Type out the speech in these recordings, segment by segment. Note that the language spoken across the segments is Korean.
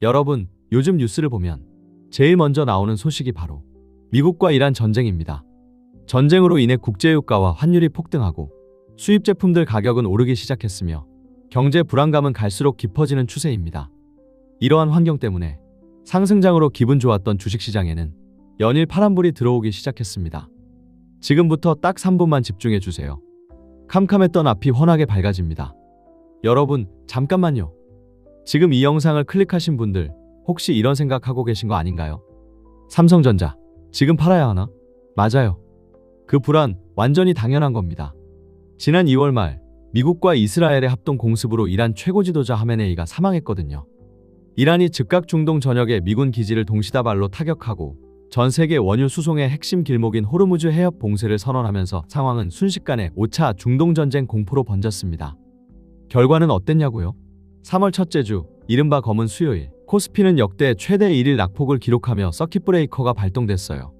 여러분, 요즘 뉴스를 보면 제일 먼저 나오는 소식이 바로 미국과 이란 전쟁입니다. 전쟁으로 인해 국제유가와 환율이 폭등하고 수입 제품들 가격은 오르기 시작했으며 경제 불안감은 갈수록 깊어지는 추세입니다. 이러한 환경 때문에 상승장으로 기분 좋았던 주식시장에는 연일 파란불이 들어오기 시작했습니다. 지금부터 딱 3분만 집중해 주세요. 캄캄했던 앞이 환하게 밝아집니다. 여러분, 잠깐만요. 지금 이 영상을 클릭하신 분들 혹시 이런 생각하고 계신 거 아닌가요? 삼성전자, 지금 팔아야 하나? 맞아요. 그 불안 완전히 당연한 겁니다. 지난 2월 말 미국과 이스라엘의 합동 공습으로 이란 최고 지도자 하메네이가 사망했거든요. 이란이 즉각 중동 전역의 미군 기지를 동시다발로 타격하고 전 세계 원유 수송의 핵심 길목인 호르무즈 해협 봉쇄를 선언하면서 상황은 순식간에 5차 중동 전쟁 공포로 번졌습니다. 결과는 어땠냐고요? 3월 첫째 주, 이른바 검은 수요일, 코스피는 역대 최대 1일 낙폭을 기록하며 서킷 브레이커가 발동됐어요.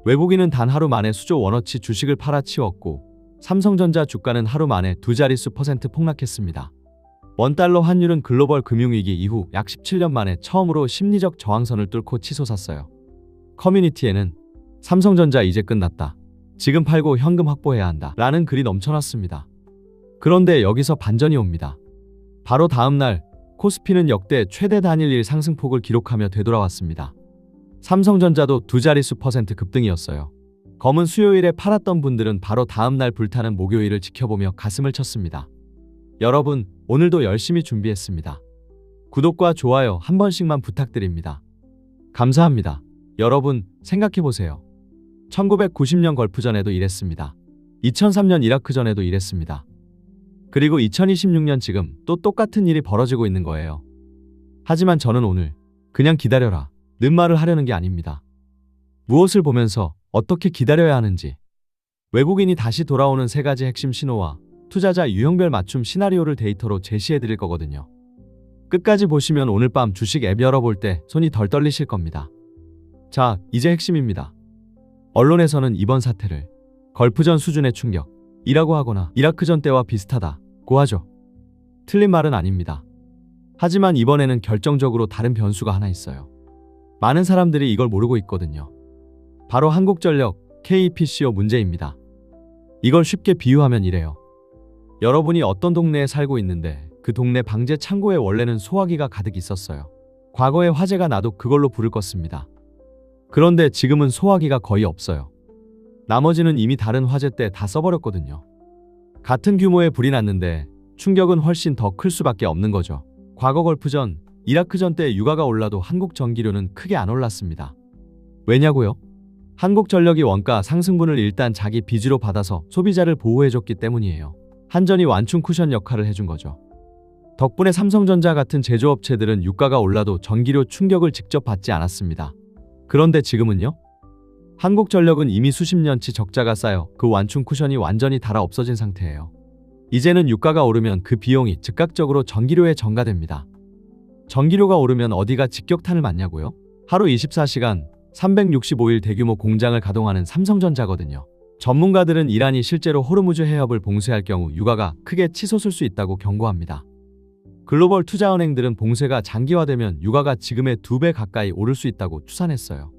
외국인은 단 하루 만에 수조 원어치 주식을 팔아치웠고 삼성전자 주가는 하루 만에 두 자릿수 % 폭락했습니다. 원달러 환율은 글로벌 금융위기 이후 약 17년 만에 처음으로 심리적 저항선을 뚫고 치솟았어요. 커뮤니티에는 삼성전자 이제 끝났다. 지금 팔고 현금 확보해야 한다. 라는 글이 넘쳐났습니다. 그런데 여기서 반전이 옵니다. 바로 다음 날 코스피는 역대 최대 단일 일 상승폭을 기록하며 되돌아왔습니다. 삼성전자도 두 자릿수 % 급등이었어요. 검은 수요일에 팔았던 분들은 바로 다음 날 불타는 목요일을 지켜보며 가슴을 쳤습니다. 여러분, 오늘도 열심히 준비했습니다. 구독과 좋아요 한 번씩만 부탁드립니다. 감사합니다. 여러분, 생각해보세요. 1990년 걸프전에도 이랬습니다. 2003년 이라크전에도 이랬습니다. 그리고 2026년 지금 또 똑같은 일이 벌어지고 있는 거예요. 하지만 저는 오늘 그냥 기다려라 는 말을 하려는 게 아닙니다. 무엇을 보면서 어떻게 기다려야 하는지, 외국인이 다시 돌아오는 3가지 핵심 신호와 투자자 유형별 맞춤 시나리오를 데이터로 제시해 드릴 거거든요. 끝까지 보시면 오늘 밤 주식 앱 열어볼 때 손이 덜 떨리실 겁니다. 자, 이제 핵심입니다. 언론에서는 이번 사태를 걸프전 수준의 충격이라고 하거나 이라크전 때와 비슷하다고 하죠. 틀린 말은 아닙니다. 하지만 이번에는 결정적으로 다른 변수가 하나 있어요. 많은 사람들이 이걸 모르고 있거든요. 바로 한국전력 KEPCO 문제입니다. 이걸 쉽게 비유하면 이래요. 여러분이 어떤 동네에 살고 있는데 그 동네 방제 창고에 원래는 소화기가 가득 있었어요. 과거에 화재가 나도 그걸로 불을 껐습니다. 그런데 지금은 소화기가 거의 없어요. 나머지는 이미 다른 화재 때 다 써버렸거든요. 같은 규모의 불이 났는데 충격은 훨씬 더 클 수밖에 없는 거죠. 과거 걸프전, 이라크전 때 유가가 올라도 한국전기료는 크게 안 올랐습니다. 왜냐고요? 한국전력이 원가 상승분을 일단 자기 빚으로 받아서 소비자를 보호해줬기 때문이에요. 한전이 완충 쿠션 역할을 해준 거죠. 덕분에 삼성전자 같은 제조업체들은 유가가 올라도 전기료 충격을 직접 받지 않았습니다. 그런데 지금은요? 한국전력은 이미 수십 년치 적자가 쌓여 그 완충 쿠션이 완전히 닳아 없어진 상태예요. 이제는 유가가 오르면 그 비용이 즉각적으로 전기료에 전가됩니다. 전기료가 오르면 어디가 직격탄을 맞냐고요? 하루 24시간 365일 대규모 공장을 가동하는 삼성전자거든요. 전문가들은 이란이 실제로 호르무즈 해협을 봉쇄할 경우 유가가 크게 치솟을 수 있다고 경고합니다. 글로벌 투자은행들은 봉쇄가 장기화되면 유가가 지금의 2배 가까이 오를 수 있다고 추산했어요.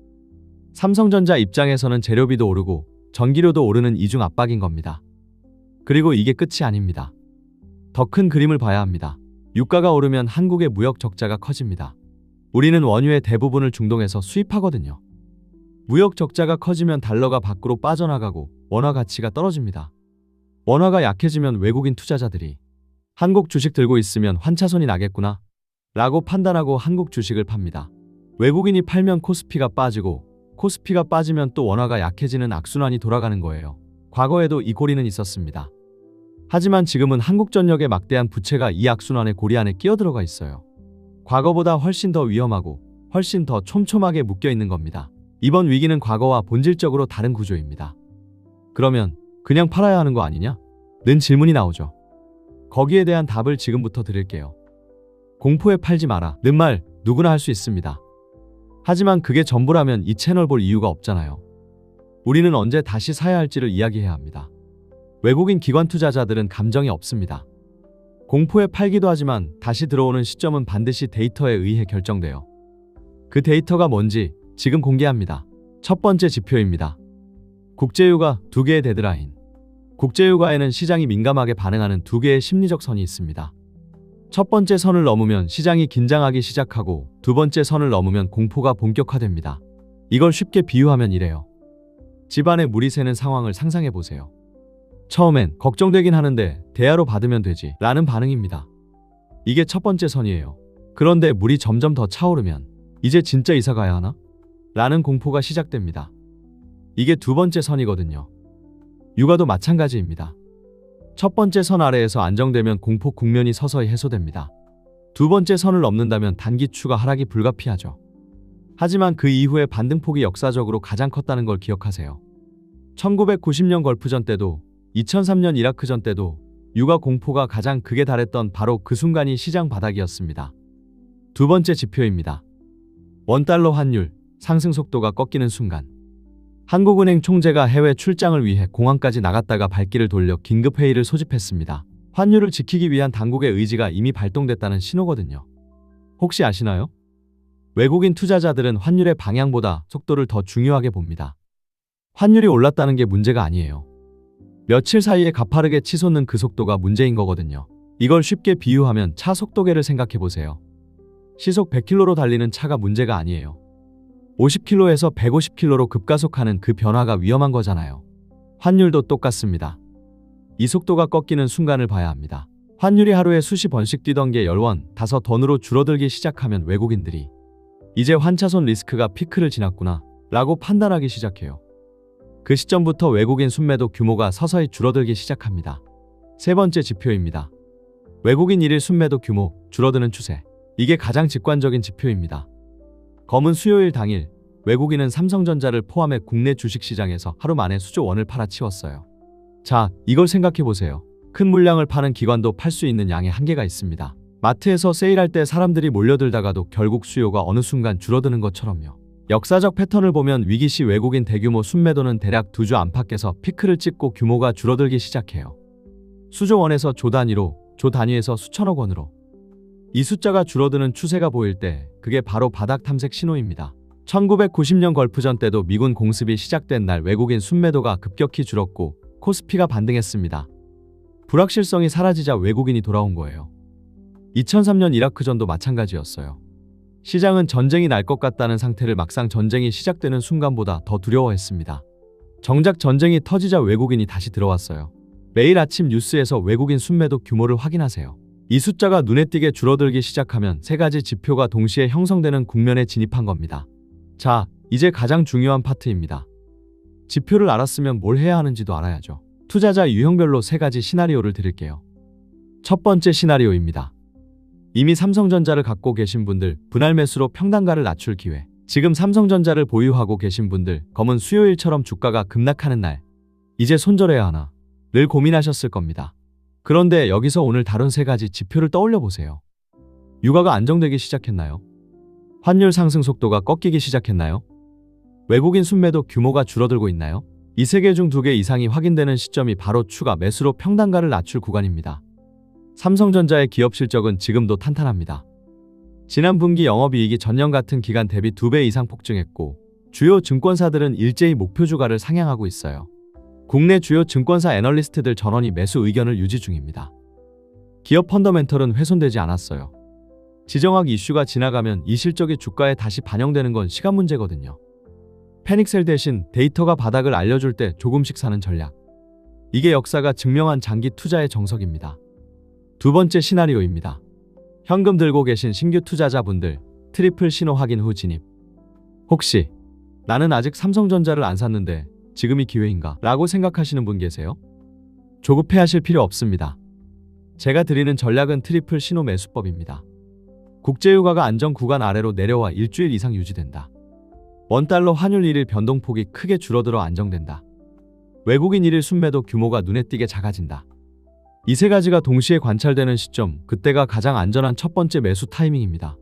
삼성전자 입장에서는 재료비도 오르고 전기료도 오르는 이중 압박인 겁니다. 그리고 이게 끝이 아닙니다. 더 큰 그림을 봐야 합니다. 유가가 오르면 한국의 무역 적자가 커집니다. 우리는 원유의 대부분을 중동에서 수입하거든요. 무역 적자가 커지면 달러가 밖으로 빠져나가고 원화 가치가 떨어집니다. 원화가 약해지면 외국인 투자자들이 한국 주식 들고 있으면 환차손이 나겠구나 라고 판단하고 한국 주식을 팝니다. 외국인이 팔면 코스피가 빠지고 코스피가 빠지면 또 원화가 약해지는 악순환이 돌아가는 거예요. 과거에도 이 고리는 있었습니다. 하지만 지금은 한국전력의 막대한 부채가 이 악순환의 고리 안에 끼어들어가 있어요. 과거보다 훨씬 더 위험하고 훨씬 더 촘촘하게 묶여 있는 겁니다. 이번 위기는 과거와 본질적으로 다른 구조입니다. 그러면 그냥 팔아야 하는 거 아니냐? 는 질문이 나오죠. 거기에 대한 답을 지금부터 드릴게요. 공포에 팔지 마라 는 말 누구나 할 수 있습니다. 하지만 그게 전부라면 이 채널 볼 이유가 없잖아요. 우리는 언제 다시 사야 할지를 이야기해야 합니다. 외국인 기관 투자자들은 감정이 없습니다. 공포에 팔기도 하지만 다시 들어오는 시점은 반드시 데이터에 의해 결정돼요. 그 데이터가 뭔지 지금 공개합니다. 첫 번째 지표입니다. 국제유가 2개의 데드라인. 국제유가에는 시장이 민감하게 반응하는 2개의 심리적 선이 있습니다. 첫 번째 선을 넘으면 시장이 긴장하기 시작하고 두 번째 선을 넘으면 공포가 본격화됩니다. 이걸 쉽게 비유하면 이래요. 집안에 물이 새는 상황을 상상해 보세요. 처음엔 걱정되긴 하는데 대야로 받으면 되지 라는 반응입니다. 이게 첫 번째 선이에요. 그런데 물이 점점 더 차오르면 이제 진짜 이사 가야 하나? 라는 공포가 시작됩니다. 이게 두 번째 선이거든요. 육아도 마찬가지입니다. 첫 번째 선 아래에서 안정되면 공포 국면이 서서히 해소됩니다. 두 번째 선을 넘는다면 단기 추가 하락이 불가피하죠. 하지만 그 이후의 반등폭이 역사적으로 가장 컸다는 걸 기억하세요. 1990년 걸프전 때도 2003년 이라크전 때도 육아 공포가 가장 극에 달했던 바로 그 순간이 시장 바닥이었습니다. 두 번째 지표입니다. 원달러 환율 상승 속도가 꺾이는 순간. 한국은행 총재가 해외 출장을 위해 공항까지 나갔다가 발길을 돌려 긴급회의를 소집했습니다. 환율을 지키기 위한 당국의 의지가 이미 발동됐다는 신호거든요. 혹시 아시나요? 외국인 투자자들은 환율의 방향보다 속도를 더 중요하게 봅니다. 환율이 올랐다는 게 문제가 아니에요. 며칠 사이에 가파르게 치솟는 그 속도가 문제인 거거든요. 이걸 쉽게 비유하면 차 속도계를 생각해 보세요. 시속 100km로 달리는 차가 문제가 아니에요. 50km에서 150km로 급가속하는 그 변화가 위험한 거잖아요. 환율도 똑같습니다. 이 속도가 꺾이는 순간을 봐야 합니다. 환율이 하루에 수십 번씩 뛰던 게 10원, 5원으로 줄어들기 시작하면 외국인들이 이제 환차손 리스크가 피크를 지났구나 라고 판단하기 시작해요. 그 시점부터 외국인 순매도 규모가 서서히 줄어들기 시작합니다. 세 번째 지표입니다. 외국인 1일 순매도 규모 줄어드는 추세. 이게 가장 직관적인 지표입니다. 검은 수요일 당일 외국인은 삼성전자를 포함해 국내 주식시장에서 하루 만에 수조 원을 팔아치웠어요. 자, 이걸 생각해보세요. 큰 물량을 파는 기관도 팔 수 있는 양의 한계가 있습니다. 마트에서 세일할 때 사람들이 몰려들다가도 결국 수요가 어느 순간 줄어드는 것처럼요. 역사적 패턴을 보면 위기 시 외국인 대규모 순매도는 대략 2주 안팎에서 피크를 찍고 규모가 줄어들기 시작해요. 수조 원에서 조 단위로, 조 단위에서 수천억 원으로. 이 숫자가 줄어드는 추세가 보일 때 그게 바로 바닥 탐색 신호입니다. 1990년 걸프전 때도 미군 공습이 시작된 날 외국인 순매도가 급격히 줄었고 코스피가 반등했습니다. 불확실성이 사라지자 외국인이 돌아온 거예요. 2003년 이라크전도 마찬가지였어요. 시장은 전쟁이 날 것 같다는 상태를 막상 전쟁이 시작되는 순간보다 더 두려워했습니다. 정작 전쟁이 터지자 외국인이 다시 들어왔어요. 매일 아침 뉴스에서 외국인 순매도 규모를 확인하세요. 이 숫자가 눈에 띄게 줄어들기 시작하면 세 가지 지표가 동시에 형성되는 국면에 진입한 겁니다. 자, 이제 가장 중요한 파트입니다. 지표를 알았으면 뭘 해야 하는지도 알아야죠. 투자자 유형별로 세 가지 시나리오를 드릴게요. 첫 번째 시나리오입니다. 이미 삼성전자를 갖고 계신 분들, 분할 매수로 평단가를 낮출 기회. 지금 삼성전자를 보유하고 계신 분들, 검은 수요일처럼 주가가 급락하는 날, 이제 손절해야 하나? 를 고민하셨을 겁니다. 그런데 여기서 오늘 다룬 세 가지 지표를 떠올려 보세요. 유가가 안정되기 시작했나요? 환율 상승 속도가 꺾이기 시작했나요? 외국인 순매도 규모가 줄어들고 있나요? 이 세 개 중 2개 이상이 확인되는 시점이 바로 추가 매수로 평단가를 낮출 구간입니다. 삼성전자의 기업 실적은 지금도 탄탄합니다. 지난 분기 영업이익이 전년 같은 기간 대비 2배 이상 폭증했고 주요 증권사들은 일제히 목표 주가를 상향하고 있어요. 국내 주요 증권사 애널리스트들 전원이 매수 의견을 유지 중입니다. 기업 펀더멘털은 훼손되지 않았어요. 지정학 이슈가 지나가면 이 실적이 주가에 다시 반영되는 건 시간 문제거든요. 패닉셀 대신 데이터가 바닥을 알려줄 때 조금씩 사는 전략. 이게 역사가 증명한 장기 투자의 정석입니다. 두 번째 시나리오입니다. 현금 들고 계신 신규 투자자분들, 트리플 신호 확인 후 진입. 혹시 나는 아직 삼성전자를 안 샀는데 지금이 기회인가? 라고 생각하시는 분 계세요? 조급해하실 필요 없습니다. 제가 드리는 전략은 트리플 신호 매수법입니다. 국제유가가 안정 구간 아래로 내려와 일주일 이상 유지된다. 원달러 환율 1일 변동폭이 크게 줄어들어 안정된다. 외국인 1일 순매도 규모가 눈에 띄게 작아진다. 이 세 가지가 동시에 관찰되는 시점, 그때가 가장 안전한 첫 번째 매수 타이밍입니다.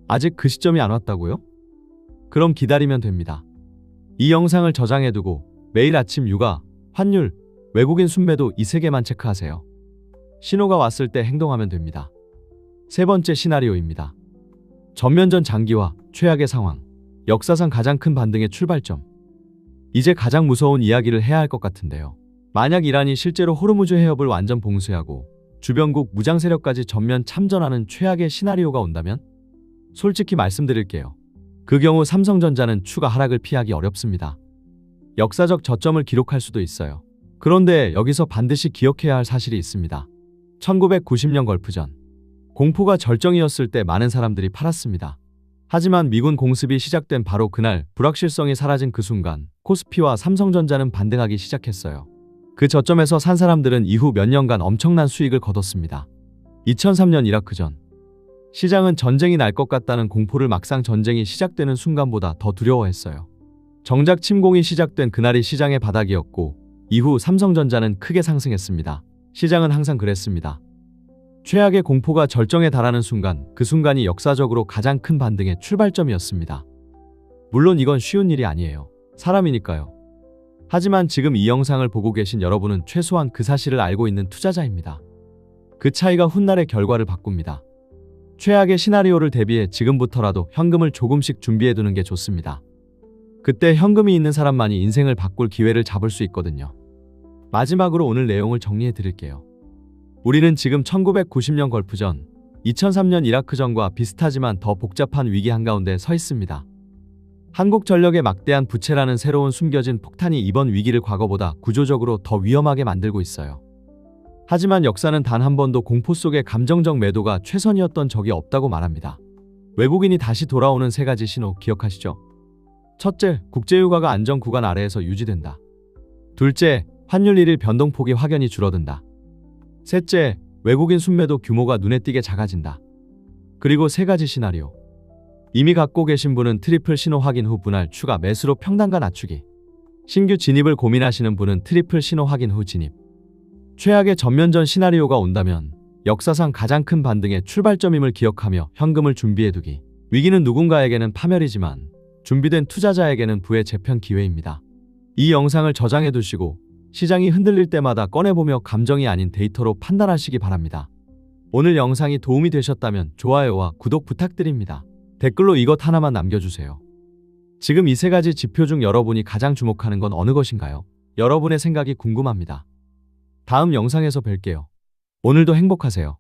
아직 그 시점이 안 왔다고요? 그럼 기다리면 됩니다. 이 영상을 저장해두고 매일 아침 유가, 환율, 외국인 순매도 이 세 개만 체크하세요. 신호가 왔을 때 행동하면 됩니다. 세 번째 시나리오입니다. 전면전 장기화, 최악의 상황, 역사상 가장 큰 반등의 출발점. 이제 가장 무서운 이야기를 해야 할 것 같은데요. 만약 이란이 실제로 호르무즈 해협을 완전 봉쇄하고 주변국 무장 세력까지 전면 참전하는 최악의 시나리오가 온다면? 솔직히 말씀드릴게요. 그 경우 삼성전자는 추가 하락을 피하기 어렵습니다. 역사적 저점을 기록할 수도 있어요. 그런데 여기서 반드시 기억해야 할 사실이 있습니다. 1990년 걸프전. 공포가 절정이었을 때 많은 사람들이 팔았습니다. 하지만 미군 공습이 시작된 바로 그날 불확실성이 사라진 그 순간 코스피와 삼성전자는 반등하기 시작했어요. 그 저점에서 산 사람들은 이후 몇 년간 엄청난 수익을 거뒀습니다. 2003년 이라크전. 시장은 전쟁이 날 것 같다는 공포를 막상 전쟁이 시작되는 순간보다 더 두려워했어요. 정작 침공이 시작된 그날이 시장의 바닥이었고 이후 삼성전자는 크게 상승했습니다. 시장은 항상 그랬습니다. 최악의 공포가 절정에 달하는 순간, 그 순간이 역사적으로 가장 큰 반등의 출발점이었습니다. 물론 이건 쉬운 일이 아니에요. 사람이니까요. 하지만 지금 이 영상을 보고 계신 여러분은 최소한 그 사실을 알고 있는 투자자입니다. 그 차이가 훗날의 결과를 바꿉니다. 최악의 시나리오를 대비해 지금부터라도 현금을 조금씩 준비해두는 게 좋습니다. 그때 현금이 있는 사람만이 인생을 바꿀 기회를 잡을 수 있거든요. 마지막으로 오늘 내용을 정리해 드릴게요. 우리는 지금 1990년 걸프전, 2003년 이라크전과 비슷하지만 더 복잡한 위기 한가운데 서 있습니다. 한국전력의 막대한 부채라는 새로운 숨겨진 폭탄이 이번 위기를 과거보다 구조적으로 더 위험하게 만들고 있어요. 하지만 역사는 단 한 번도 공포 속의 감정적 매도가 최선이었던 적이 없다고 말합니다. 외국인이 다시 돌아오는 세 가지 신호 기억하시죠? 첫째, 국제유가가 안정 구간 아래에서 유지된다. 둘째, 환율 1일 변동폭이 확연히 줄어든다. 셋째, 외국인 순매도 규모가 눈에 띄게 작아진다. 그리고 세 가지 시나리오. 이미 갖고 계신 분은 트리플 신호 확인 후 분할 추가 매수로 평단가 낮추기. 신규 진입을 고민하시는 분은 트리플 신호 확인 후 진입. 최악의 전면전 시나리오가 온다면 역사상 가장 큰 반등의 출발점임을 기억하며 현금을 준비해두기. 위기는 누군가에게는 파멸이지만 준비된 투자자에게는 부의 재편 기회입니다. 이 영상을 저장해두시고 시장이 흔들릴 때마다 꺼내보며 감정이 아닌 데이터로 판단하시기 바랍니다. 오늘 영상이 도움이 되셨다면 좋아요와 구독 부탁드립니다. 댓글로 이것 하나만 남겨주세요. 지금 이 세 가지 지표 중 여러분이 가장 주목하는 건 어느 것인가요? 여러분의 생각이 궁금합니다. 다음 영상에서 뵐게요. 오늘도 행복하세요.